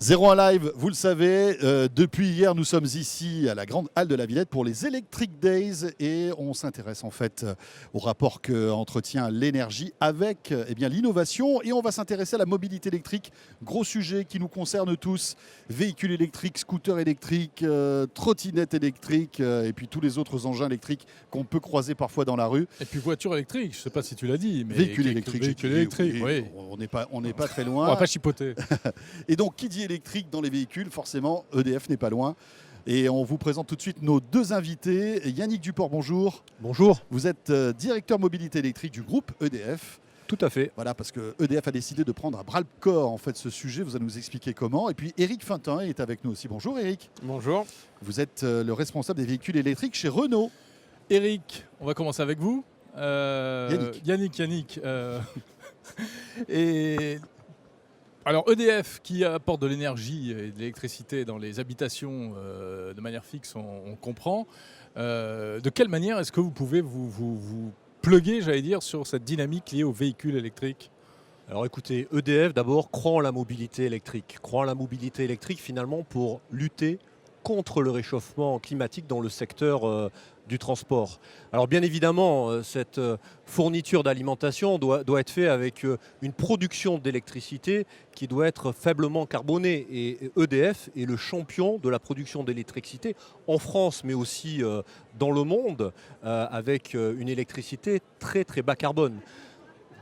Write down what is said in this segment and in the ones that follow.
01 Live, vous le savez, depuis hier, nous sommes ici à la Grande Halle de la Villette pour les Electric Days et on s'intéresse en fait au rapport qu'entretient l'énergie avec l'innovation et on va s'intéresser à la mobilité électrique, gros sujet qui nous concerne tous, véhicules électriques, scooters électriques, trottinettes électriques et puis tous les autres engins électriques qu'on peut croiser parfois dans la rue. Et puis voiture électrique, je ne sais pas si tu l'as dit, mais véhicules électriques. Véhicules électriques, oui. On n'est pas très loin. On va pas chipoter. Et donc, qui dit électrique dans les véhicules, forcément, EDF n'est pas loin. Et on vous présente tout de suite nos deux invités. Yannick Duport, bonjour. Bonjour. Vous êtes directeur mobilité électrique du groupe EDF. Tout à fait. Voilà, parce que EDF a décidé de prendre à bras-le-corps en fait ce sujet. Vous allez nous expliquer comment. Et puis Éric Fintin est avec nous aussi. Bonjour Éric. Bonjour. Vous êtes le responsable des véhicules électriques chez Renault. Éric, on va commencer avec vous. Yannick. Et alors EDF qui apporte de l'énergie et de l'électricité dans les habitations de manière fixe, on comprend. De quelle manière est-ce que vous pouvez vous pluguer, j'allais dire, sur cette dynamique liée aux véhicules électriques ? Alors écoutez, EDF d'abord croit en la mobilité électrique. Croit en la mobilité électrique finalement pour lutter contre le réchauffement climatique dans le secteur du transport. Alors bien évidemment, cette fourniture d'alimentation doit être faite avec une production d'électricité qui doit être faiblement carbonée. Et EDF est le champion de la production d'électricité en France, mais aussi dans le monde, avec une électricité très très bas carbone.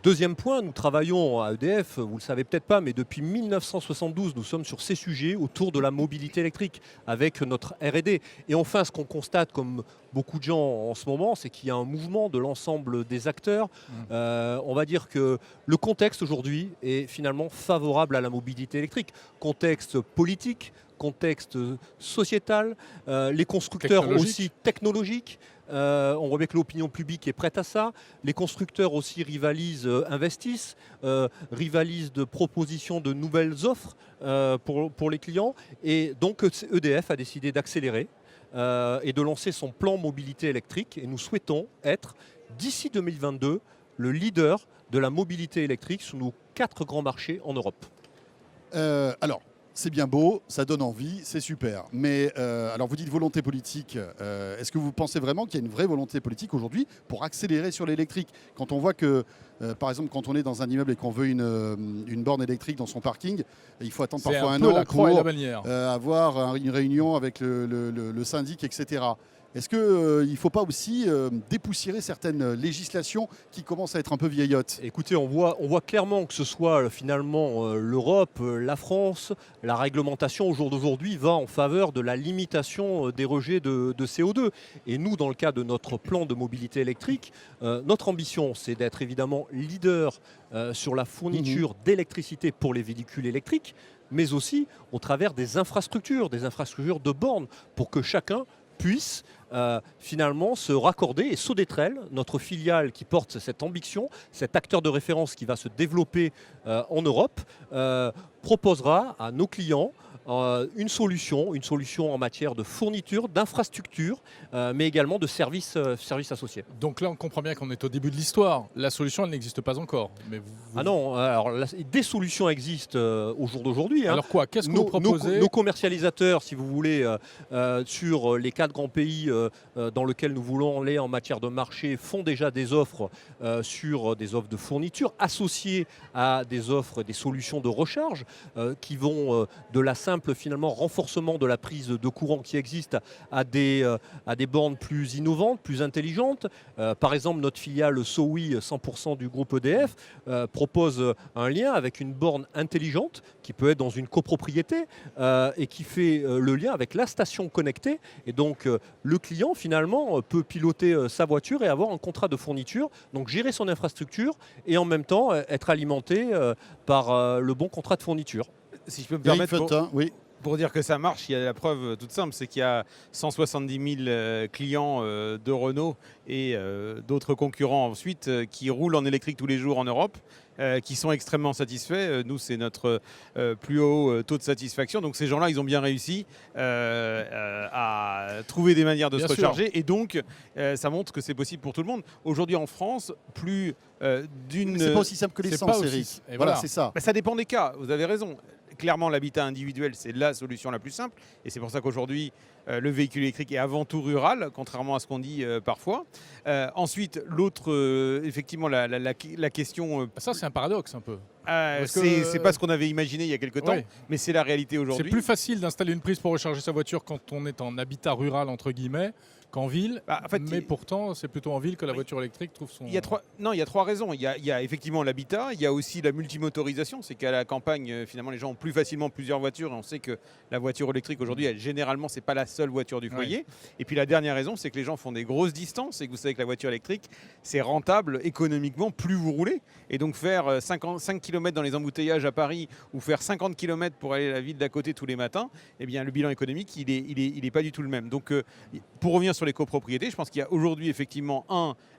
Deuxième point, nous travaillons à EDF, vous ne le savez peut-être pas, mais depuis 1972, nous sommes sur ces sujets autour de la mobilité électrique avec notre R&D. Et enfin, ce qu'on constate, comme beaucoup de gens en ce moment, c'est qu'il y a un mouvement de l'ensemble des acteurs. On va dire que le contexte aujourd'hui est finalement favorable à la mobilité électrique. Contexte politique, contexte sociétal, les constructeurs aussi technologiques. On voit bien que l'opinion publique est prête à ça. Les constructeurs aussi rivalisent, investissent, rivalisent de propositions de nouvelles offres pour les clients. Et donc EDF a décidé d'accélérer et de lancer son plan mobilité électrique. Et nous souhaitons être, d'ici 2022, le leader de la mobilité électrique sur nos 4 grands marchés en Europe. Alors, c'est bien beau, ça donne envie, c'est super. Mais alors vous dites volonté politique, est-ce que vous pensez vraiment qu'il y a une vraie volonté politique aujourd'hui pour accélérer sur l'électrique ? Quand on voit que, par exemple, quand on est dans un immeuble et qu'on veut une borne électrique dans son parking, il faut attendre parfois un an pour avoir une réunion avec le syndic, etc. Est-ce qu'il ne faut pas aussi dépoussiérer certaines législations qui commencent à être un peu vieillottes ? Écoutez, on voit clairement que ce soit finalement l'Europe, la France, la réglementation au jour d'aujourd'hui va en faveur de la limitation des rejets de CO2. Et nous, dans le cas de notre plan de mobilité électrique, notre ambition, c'est d'être évidemment leader sur la fourniture d'électricité pour les véhicules électriques, mais aussi au travers des infrastructures de bornes, pour que chacun puisse finalement se raccorder. Et Sodetral, notre filiale qui porte cette ambition, cet acteur de référence qui va se développer en Europe, proposera à nos clients une solution en matière de fourniture, d'infrastructures, mais également de services associés. Donc là, on comprend bien qu'on est au début de l'histoire. La solution, elle n'existe pas encore. Mais Ah non, alors des solutions existent au jour d'aujourd'hui. Alors quoi ? Qu'est-ce que vous proposez ? Nos commercialisateurs, si vous voulez, sur les 4 grands pays dans lesquels nous voulons aller en matière de marché, font déjà des offres sur des offres de fourniture associées à des offres, des solutions de recharge qui vont de la simple finalement renforcement de la prise de courant qui existe à des bornes plus innovantes, plus intelligentes. Par exemple, notre filiale SOWI 100% du groupe EDF propose un lien avec une borne intelligente qui peut être dans une copropriété et qui fait le lien avec la station connectée. Et donc le client finalement peut piloter sa voiture et avoir un contrat de fourniture, donc gérer son infrastructure et en même temps être alimenté par le bon contrat de fourniture. Si je peux me permettre, oui. Pour dire que ça marche, il y a la preuve toute simple, c'est qu'il y a 170 000 clients de Renault et d'autres concurrents ensuite qui roulent en électrique tous les jours en Europe, qui sont extrêmement satisfaits. Nous, c'est notre plus haut taux de satisfaction. Donc ces gens-là, ils ont bien réussi à trouver des manières de se recharger. Et donc, ça montre que c'est possible pour tout le monde. Aujourd'hui en France, plus d'une... C'est pas aussi simple que l'essence, Eric. Voilà, c'est ça. Ça dépend des cas, vous avez raison. clairement, l'habitat individuel, c'est la solution la plus simple. Et c'est pour ça qu'aujourd'hui, le véhicule électrique est avant tout rural, contrairement à ce qu'on dit parfois. Ensuite, l'autre, effectivement, la question... Ça, c'est un paradoxe un peu. c'est pas ce qu'on avait imaginé il y a quelques temps, Ouais. mais c'est la réalité C'est aujourd'hui. plus facile d'installer une prise pour recharger sa voiture quand on est en habitat rural, entre guillemets, qu'en ville. Bah, en fait, Mais pourtant, c'est plutôt en ville que la Oui. voiture électrique trouve son... Il y a trois raisons. Il y a effectivement l'habitat, il y a aussi la multimotorisation. C'est qu'à la campagne, finalement, les gens ont plus facilement plusieurs voitures. Et on sait que la voiture électrique, aujourd'hui, généralement, c'est pas la seule voiture du foyer. Et puis la dernière raison, c'est que les gens font des grosses distances et que vous savez que la voiture électrique, c'est rentable économiquement plus vous roulez. Et donc faire 5 km dans les embouteillages à Paris ou faire 50 km pour aller à la ville d'à côté tous les matins, eh bien, le bilan économique, il est pas du tout le même. Donc, pour revenir sur les copropriétés, je pense qu'il y a aujourd'hui effectivement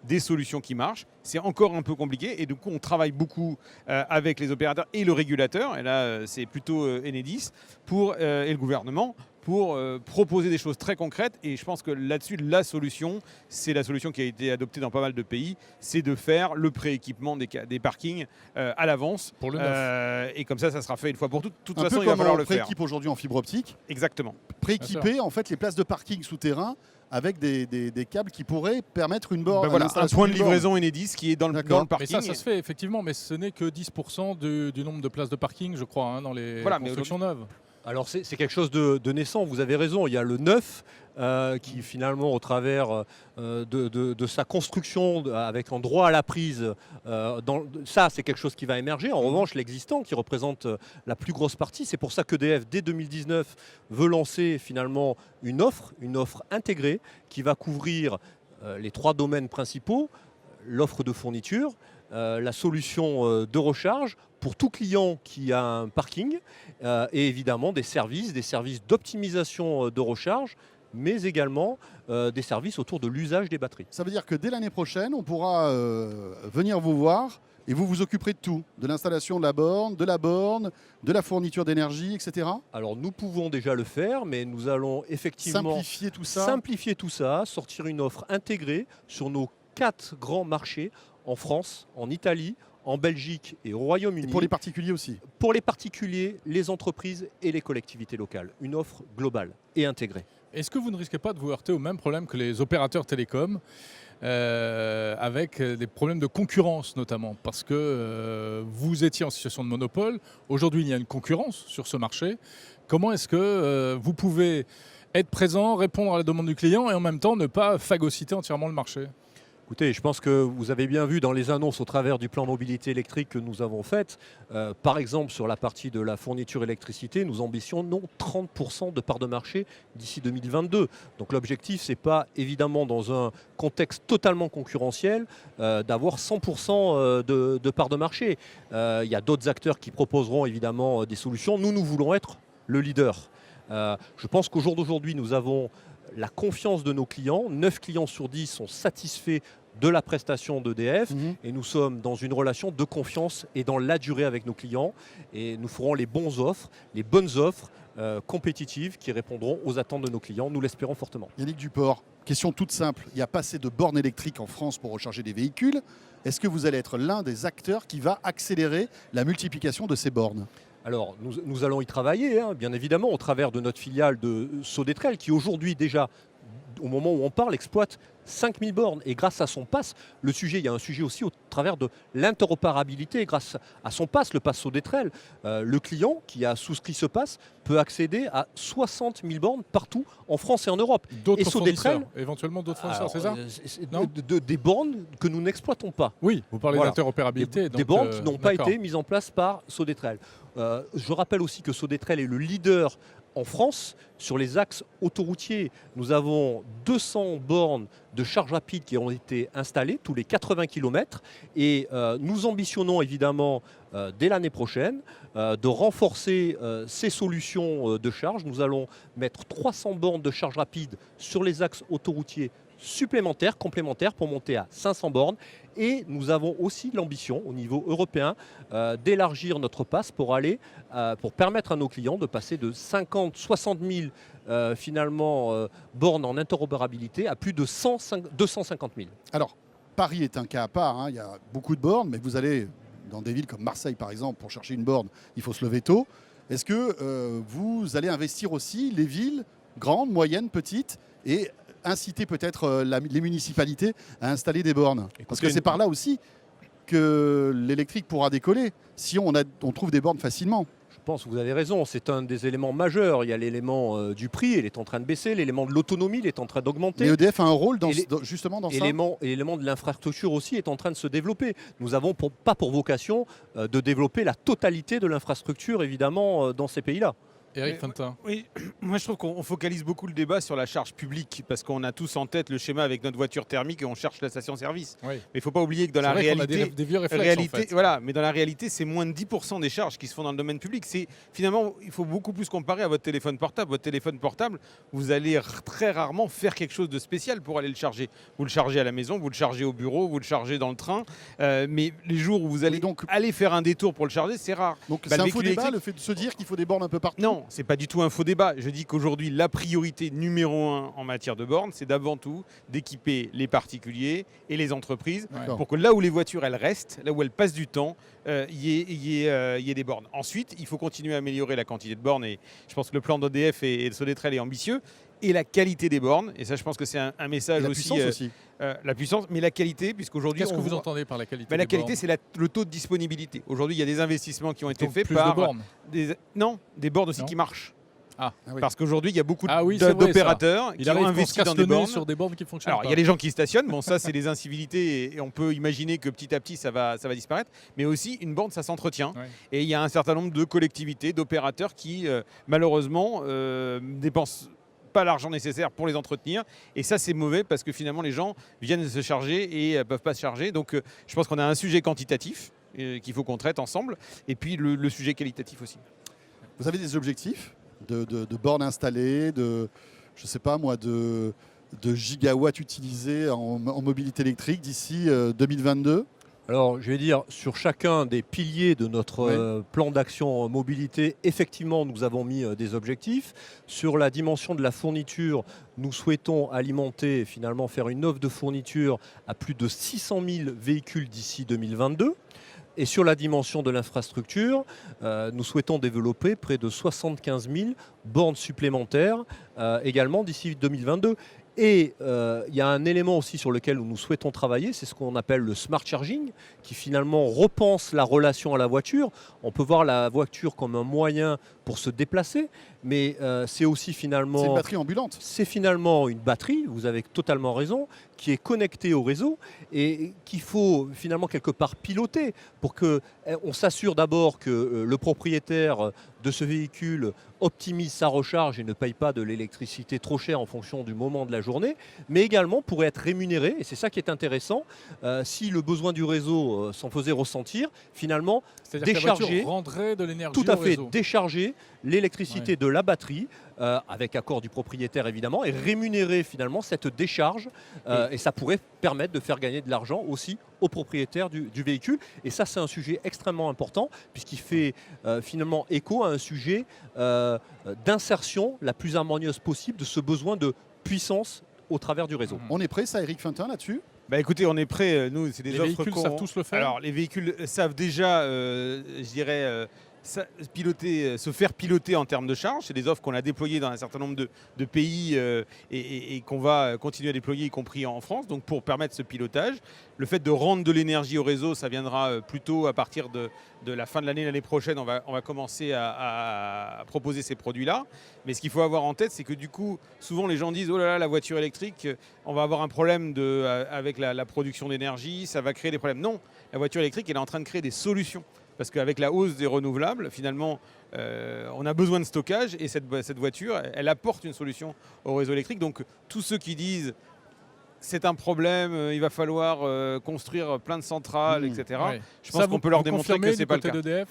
des solutions qui marchent. C'est encore un peu compliqué et du coup on travaille beaucoup avec les opérateurs et le régulateur, et là c'est plutôt Enedis et le gouvernement pour proposer des choses très concrètes. Et je pense que là-dessus, la solution, c'est la solution qui a été adoptée dans pas mal de pays, c'est de faire le prééquipement des parkings à l'avance. Pour le neuf. Et comme ça sera fait une fois pour toutes. De toute Un façon, peu il va comme falloir on le faire. prééquipe aujourd'hui en fibre optique, Exactement. prééquiper en fait les places de parking souterrains avec des câbles qui pourraient permettre une borne. Ben voilà, un l'installation point de d'une borne. livraison Enedis qui est dans le D'accord. Mais parking. ça se fait effectivement, mais ce n'est que 10% du nombre de places de parking, je crois, hein, dans les Voilà, mais constructions neuves. Alors c'est quelque chose de naissant, vous avez raison, il y a le neuf qui finalement au travers de sa construction avec un droit à la prise, ça c'est quelque chose qui va émerger. En revanche l'existant qui représente la plus grosse partie, c'est pour ça qu'EDF dès 2019 veut lancer finalement une offre intégrée qui va couvrir les 3 domaines principaux, l'offre de fourniture, la solution de recharge pour tout client qui a un parking et évidemment des services d'optimisation de recharge, mais également des services autour de l'usage des batteries. Ça veut dire que dès l'année prochaine, on pourra venir vous voir et vous vous occuperez de tout, de l'installation de la borne, de la fourniture d'énergie, etc. Alors nous pouvons déjà le faire, mais nous allons effectivement Simplifier tout ça. sortir une offre intégrée sur nos 4 grands marchés en France, en Italie, en Belgique et au Et Royaume-Uni. pour les particuliers aussi. Pour les particuliers, les entreprises et les collectivités locales. Une offre globale et intégrée. Est-ce que vous ne risquez pas de vous heurter au même problème que les opérateurs télécoms, avec des problèmes de concurrence notamment? Parce que vous étiez en situation de monopole, aujourd'hui il y a une concurrence sur ce marché. Comment est-ce que vous pouvez être présent, répondre à la demande du client et en même temps ne pas phagocyter entièrement le marché? Écoutez, je pense que vous avez bien vu dans les annonces au travers du plan mobilité électrique que nous avons fait, par exemple sur la partie de la fourniture électricité, nous ambitionnons 30% de part de marché d'ici 2022. Donc l'objectif, ce n'est pas évidemment dans un contexte totalement concurrentiel d'avoir 100% de part de marché. Il y a d'autres acteurs qui proposeront évidemment des solutions. Nous voulons être le leader. Je pense qu'au jour d'aujourd'hui, nous avons la confiance de nos clients. 9 clients sur 10 sont satisfaits de la prestation d'EDF et nous sommes dans une relation de confiance et dans la durée avec nos clients et nous ferons les bonnes offres compétitives qui répondront aux attentes de nos clients, nous l'espérons fortement. Yannick Duport, question toute simple. Il n'y a pas assez de bornes électriques en France pour recharger des véhicules. Est-ce que vous allez être l'un des acteurs qui va accélérer la multiplication de ces bornes ? Alors, nous allons y travailler, bien évidemment, au travers de notre filiale de Sodetrel, qui aujourd'hui déjà, au moment où on parle, exploite 5000 bornes. Et grâce à son pass, il y a un sujet aussi au travers de l'interopérabilité. Grâce à son pass, le pass Sodetrel, le client qui a souscrit ce pass peut accéder à 60 000 bornes partout en France et en Europe. D'autres Et Sodetrel, fournisseurs, éventuellement d'autres fournisseurs, c'est ça? Non des bornes que nous n'exploitons pas. Oui, vous parlez Voilà. d'interopérabilité. Des donc, bornes qui n'ont pas d'accord. été mises en place par Sodetrel. Je rappelle aussi que Sodetrel est le leader en France sur les axes autoroutiers. Nous avons 200 bornes de charge rapide qui ont été installées tous les 80 km et nous ambitionnons évidemment dès l'année prochaine de renforcer ces solutions de charge. Nous allons mettre 300 bornes de charge rapide sur les axes autoroutiers supplémentaires, complémentaires pour monter à 500 bornes. Et nous avons aussi l'ambition au niveau européen d'élargir notre pass pour permettre à nos clients de passer de 60 000 finalement bornes en interopérabilité à plus de 250 000. Alors, Paris est un cas à part. Il y a beaucoup de bornes, mais vous allez dans des villes comme Marseille, par exemple, pour chercher une borne, il faut se lever tôt. est-ce que vous allez investir aussi les villes, grandes, moyennes, petites, et inciter peut-être les municipalités à installer des bornes? Parce que c'est par là aussi que l'électrique pourra décoller, si on trouve des bornes facilement. Je pense que vous avez raison, c'est un des éléments majeurs. Il y a l'élément du prix, il est en train de baisser, l'élément de l'autonomie, il est en train d'augmenter. Mais EDF a un rôle justement dans ça. L'élément de l'infrastructure aussi est en train de se développer. Nous n'avons pas pour vocation de développer la totalité de l'infrastructure, évidemment, dans ces pays-là. Éric Fantin. Oui, moi je trouve qu'on focalise beaucoup le débat sur la charge publique parce qu'on a tous en tête le schéma avec notre voiture thermique et on cherche la station-service. Oui. Mais il ne faut pas oublier que dans C'est la vrai qu'on a réalité, des vieux réflexes, en fait. voilà, mais dans la réalité, c'est moins de 10% des charges qui se font dans le domaine public. Finalement, il faut beaucoup plus comparer à votre téléphone portable. Votre téléphone portable, vous allez très rarement faire quelque chose de spécial pour aller le charger. Vous le chargez à la maison, vous le chargez au bureau, vous le chargez dans le train. Mais les jours où vous allez aller faire un détour pour le charger, c'est rare. Donc c'est un faux débat, le fait de se dire qu'il faut des bornes un peu partout? Non, c'est pas du tout un faux débat. Je dis qu'aujourd'hui, la priorité numéro 1 en matière de bornes, c'est d'avant tout d'équiper les particuliers et les entreprises pour que là où les voitures elles restent, là où elles passent du temps, y ait des bornes. Ensuite, il faut continuer à améliorer la quantité de bornes et je pense que le plan d'EDF et de Sodetrel est ambitieux. Et la qualité des bornes, et ça je pense que c'est un message la aussi. Puissance aussi. La puissance, mais la qualité, puisqu'aujourd'hui... Qu'est-ce que vous entendez par la qualité La des qualité, bornes? c'est le taux de disponibilité. Aujourd'hui, il y a des investissements qui ont été Donc faits plus par... de bornes. Des bornes aussi Non. qui marchent. Ah. Oui. Parce qu'aujourd'hui, il y a beaucoup Ah oui, c'est vrai, d'opérateurs Il qui ont arrive qu'on se investi casse dans le des nez bornes. sur des bornes qui fonctionnent Alors, pas. il y a les gens qui stationnent. Bon, ça, c'est des incivilités et on peut imaginer que petit à petit, ça va disparaître. Mais aussi, une borne, ça s'entretient. Ouais. Et il y a un certain nombre de collectivités, d'opérateurs qui, malheureusement, dépensent pas l'argent nécessaire pour les entretenir. Et ça, c'est mauvais parce que finalement, les gens viennent se charger et ne peuvent pas se charger. Donc, je pense qu'on a un sujet quantitatif qu'il faut qu'on traite ensemble. Et puis, le sujet qualitatif aussi. Vous avez des objectifs de bornes installées, je sais pas moi, de gigawatts utilisés en mobilité électrique d'ici 2022? Alors, je vais dire, sur chacun des piliers de notre plan d'action mobilité, effectivement, nous avons mis des objectifs. Sur la dimension de la fourniture, nous souhaitons alimenter, finalement, faire une offre de fourniture à plus de 600 000 véhicules d'ici 2022. Et sur la dimension de l'infrastructure, nous souhaitons développer près de 75 000 bornes supplémentaires également d'ici 2022. Et il y a un élément aussi sur lequel nous souhaitons travailler, c'est ce qu'on appelle le smart charging, qui finalement repense la relation à la voiture. On peut voir la voiture comme un moyen pour se déplacer, mais c'est aussi finalement... C'est une batterie ambulante. C'est finalement une batterie, vous avez totalement raison, qui est connectée au réseau et qu'il faut finalement quelque part piloter pour qu'on s'assure d'abord que le propriétaire de ce véhicule optimise sa recharge et ne paye pas de l'électricité trop chère en fonction du moment de la journée, mais également pourrait être rémunéré, et c'est ça qui est intéressant, si le besoin du réseau s'en faisait ressentir, finalement C'est-à-dire que la voiture décharger, rendrait de l'énergie tout à au fait, réseau. décharger l'électricité de la batterie, avec accord du propriétaire évidemment, et rémunérer finalement cette décharge, et ça pourrait permettre de faire gagner de l'argent aussi au propriétaire du véhicule. Et ça, c'est un sujet extrêmement important, puisqu'il fait finalement écho à un sujet d'insertion la plus harmonieuse possible de ce besoin de puissance au travers du réseau. On est prêt, ça, Éric Fantin, là-dessus? Bah écoutez, on est prêt. Nous, c'est des Les offres véhicules savent tous le faire. Alors, les véhicules savent déjà, je dirais, se faire piloter en termes de charge. C'est des offres qu'on a déployées dans un certain nombre de pays et qu'on va continuer à déployer, y compris en France, donc pour permettre ce pilotage. Le fait de rendre de l'énergie au réseau, ça viendra plutôt à partir de la fin de l'année prochaine. On va commencer à proposer ces produits-là. Mais ce qu'il faut avoir en tête, c'est que du coup, souvent les gens disent « Oh là là, la voiture électrique, on va avoir un problème avec la production d'énergie, ça va créer des problèmes. » Non, la voiture électrique, elle est en train de créer des solutions. Parce qu'avec la hausse des renouvelables, finalement, on a besoin de stockage et cette voiture, elle apporte une solution au réseau électrique. Donc tous ceux qui disent c'est un problème, il va falloir construire plein de centrales, etc. Ouais. Je pense qu'on peut leur démontrer que c'est pas le cas. d'EDF,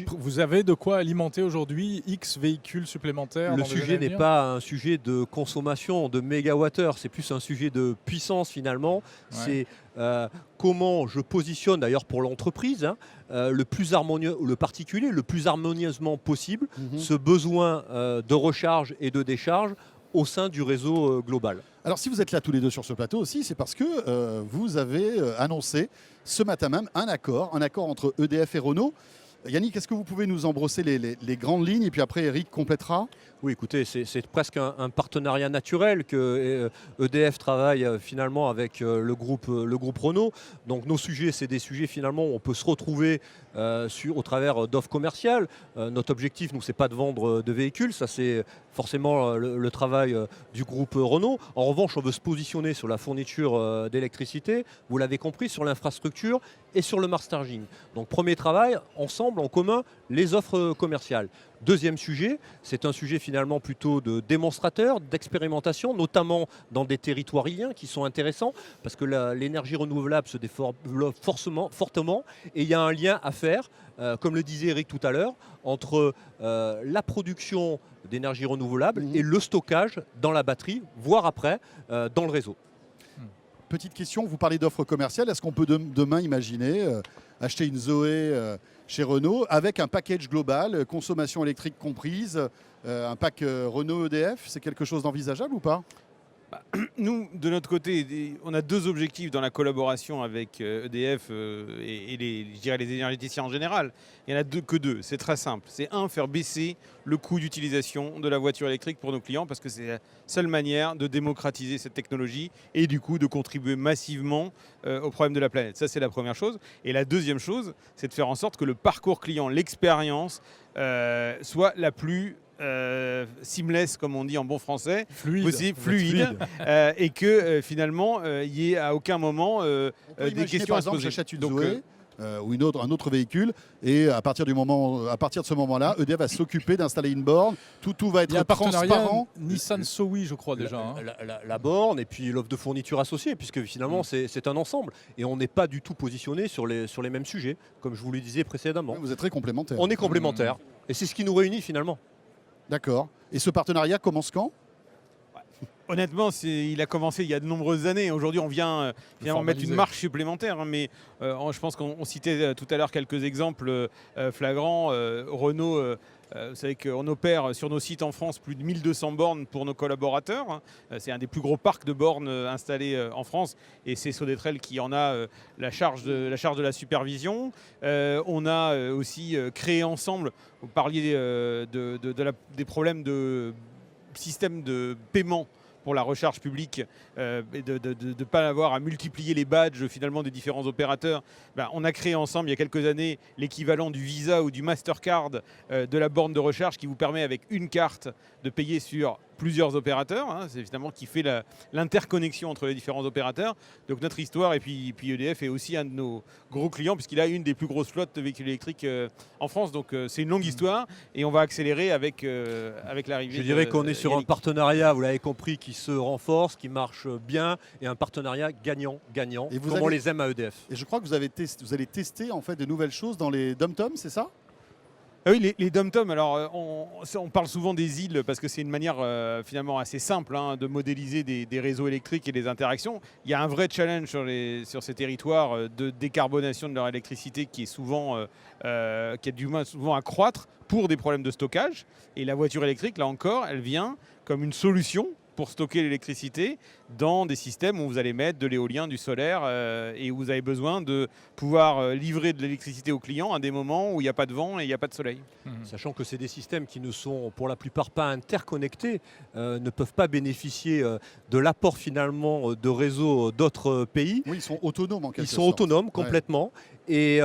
vous avez de quoi alimenter aujourd'hui X véhicules supplémentaires? Le sujet n'est pas un sujet de consommation de mégawattheures, c'est plus un sujet de puissance finalement. C'est comment je positionne d'ailleurs pour l'entreprise le plus harmonieux, le particulier, le plus harmonieusement possible, ce besoin de recharge et de décharge au sein du réseau global. Alors si vous êtes là tous les deux sur ce plateau aussi, c'est parce que vous avez annoncé ce matin même un accord entre EDF et Renault Yannick, est-ce que vous pouvez nous embrosser les grandes lignes et puis après Eric complétera? Oui, écoutez, c'est presque un partenariat naturel que EDF travaille finalement avec le groupe Renault. Donc nos sujets, c'est des sujets finalement où on peut se retrouver au travers d'offres commerciales. Notre objectif, nous, c'est pas de vendre de véhicules, ça c'est forcément le travail du groupe Renault. En revanche, on veut se positionner sur la fourniture d'électricité, vous l'avez compris, sur l'infrastructure et sur le marketing. Donc premier travail, ensemble, en commun, les offres commerciales. Deuxième sujet, c'est un sujet finalement plutôt de démonstrateur, d'expérimentation, notamment dans des territoires iliens qui sont intéressants parce que l'énergie renouvelable se développe fortement et il y a un lien à faire, comme le disait Eric tout à l'heure, entre la production d'énergie renouvelable et le stockage dans la batterie, voire après dans le réseau. Petite question, vous parlez d'offres commerciales. Est-ce qu'on peut demain imaginer acheter une Zoé chez Renault avec un package global, consommation électrique comprise, un pack Renault EDF? C'est quelque chose d'envisageable ou pas? Nous, de notre côté, on a deux objectifs dans la collaboration avec EDF et je dirais les énergéticiens en général. Il n'y en a que deux, c'est très simple. C'est un, faire baisser le coût d'utilisation de la voiture électrique pour nos clients parce que c'est la seule manière de démocratiser cette technologie et du coup de contribuer massivement au problème de la planète. Ça, c'est la première chose. Et la deuxième chose, c'est de faire en sorte que le parcours client, l'expérience, soit la plus seamless, comme on dit en bon français, fluide. Et que finalement, il n'y ait à aucun moment des questions à se poser. J'achète une Zoé ou un autre véhicule et à partir de ce moment-là, EDF va s'occuper d'installer une borne. Tout va être transparent. Nissan Zoe, je crois déjà. La borne et puis l'offre de fourniture associée, puisque finalement c'est un ensemble. Et on n'est pas du tout positionné sur les mêmes sujets, comme je vous le disais précédemment. Vous êtes très complémentaires. On est complémentaires. Et c'est ce qui nous réunit finalement. D'accord. Et ce partenariat commence quand? Honnêtement, il a commencé il y a de nombreuses années. Aujourd'hui, on vient finalement mettre une marche supplémentaire. Mais je pense qu'on citait tout à l'heure quelques exemples flagrants. Renault, vous savez qu'on opère sur nos sites en France plus de 1200 bornes pour nos collaborateurs. C'est un des plus gros parcs de bornes installés en France. Et c'est Sodetrel qui en a la charge de la supervision. On a aussi créé ensemble, vous parliez des problèmes de système de paiement pour la recharge publique et de ne pas avoir à multiplier les badges finalement des différents opérateurs. On a créé ensemble il y a quelques années l'équivalent du Visa ou du Mastercard de la borne de recharge qui vous permet avec une carte de payer sur plusieurs opérateurs. C'est finalement qui fait l'interconnexion entre les différents opérateurs. Donc notre histoire, et puis EDF est aussi un de nos gros clients puisqu'il a une des plus grosses flottes de véhicules électriques en France. Donc c'est une longue histoire et on va accélérer avec l'arrivée. Je dirais qu'on est sur un partenariat, vous l'avez compris, qui se renforce, qui marche bien et un partenariat gagnant-gagnant, comme on les aime à EDF. Et je crois que vous allez tester en fait de nouvelles choses dans les dom-toms, c'est ça? Ah oui, les dom-toms, alors on parle souvent des îles parce que c'est une manière finalement assez simple de modéliser des réseaux électriques et des interactions. Il y a un vrai challenge sur ces territoires de décarbonation de leur électricité qui est souvent, qui a du mal souvent à croître pour des problèmes de stockage. Et la voiture électrique, là encore, elle vient comme une solution pour stocker l'électricité dans des systèmes où vous allez mettre de l'éolien, du solaire et où vous avez besoin de pouvoir livrer de l'électricité aux clients à des moments où il n'y a pas de vent et il n'y a pas de soleil. Sachant que c'est des systèmes qui ne sont pour la plupart pas interconnectés, ne peuvent pas bénéficier de l'apport finalement de réseaux d'autres pays. Oui, ils sont autonomes en quelque sorte. Ils sont autonomes complètement. Et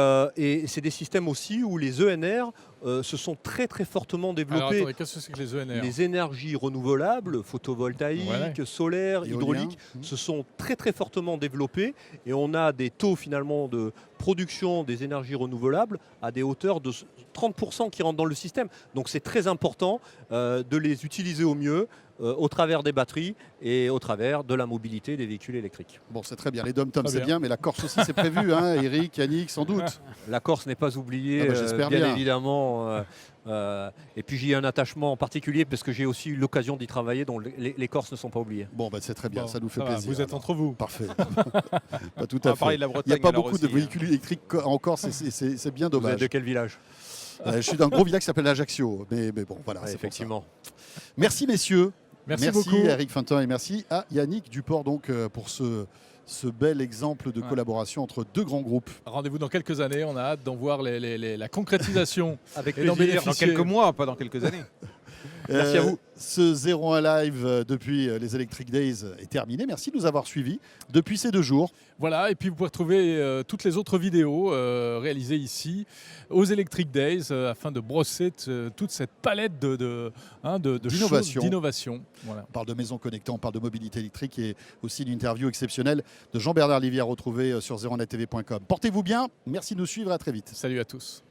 c'est des systèmes aussi où les ENR se sont très très fortement développés. Alors attendez, qu'est-ce que c'est que les ENR? Les énergies renouvelables, photovoltaïques, solaires, hydrauliques, se sont très très fortement développés et on a des taux finalement de production des énergies renouvelables à des hauteurs de 30% qui rentrent dans le système. Donc c'est très important de les utiliser au mieux au travers des batteries et au travers de la mobilité des véhicules électriques. Bon, c'est très bien. Les dom-toms, c'est bien, mais la Corse aussi, c'est prévu, hein, Eric, Yannick, sans doute. La Corse n'est pas oubliée, j'espère bien bien. évidemment. Et puis j'y ai un attachement particulier parce que j'ai aussi eu l'occasion d'y travailler, donc les Corses ne sont pas oubliés. Bon, c'est très bien, ça nous fait plaisir. Vous êtes entre vous. Parfait. Pas tout à fait. De la Bretagne, il n'y a pas beaucoup aussi, de véhicules électriques en Corse, c'est bien dommage. Vous êtes de quel village? Je suis d'un gros village qui s'appelle Ajaccio, mais bon, voilà. Ouais, effectivement. Merci messieurs. Merci beaucoup. Eric Fintin et merci à Yannick Duport donc, pour ce ce bel exemple de Ouais. collaboration entre deux grands groupes. Rendez-vous dans quelques années, on a hâte d'en voir la concrétisation. Avec Et d'en plaisir. Dans quelques mois, pas dans quelques années. Merci à vous. Ce 01 Live depuis les Electric Days est terminé. Merci de nous avoir suivis depuis ces 2 jours. Voilà, et puis vous pouvez retrouver toutes les autres vidéos réalisées ici aux Electric Days afin de brosser toute cette palette de D'innovation. choses, d'innovation. Voilà. On parle de maisons connectées, on parle de mobilité électrique et aussi une interview exceptionnelle de Jean-Bernard Livière retrouvée sur 01nettv.com. Portez-vous bien, merci de nous suivre, à très vite. Salut à tous.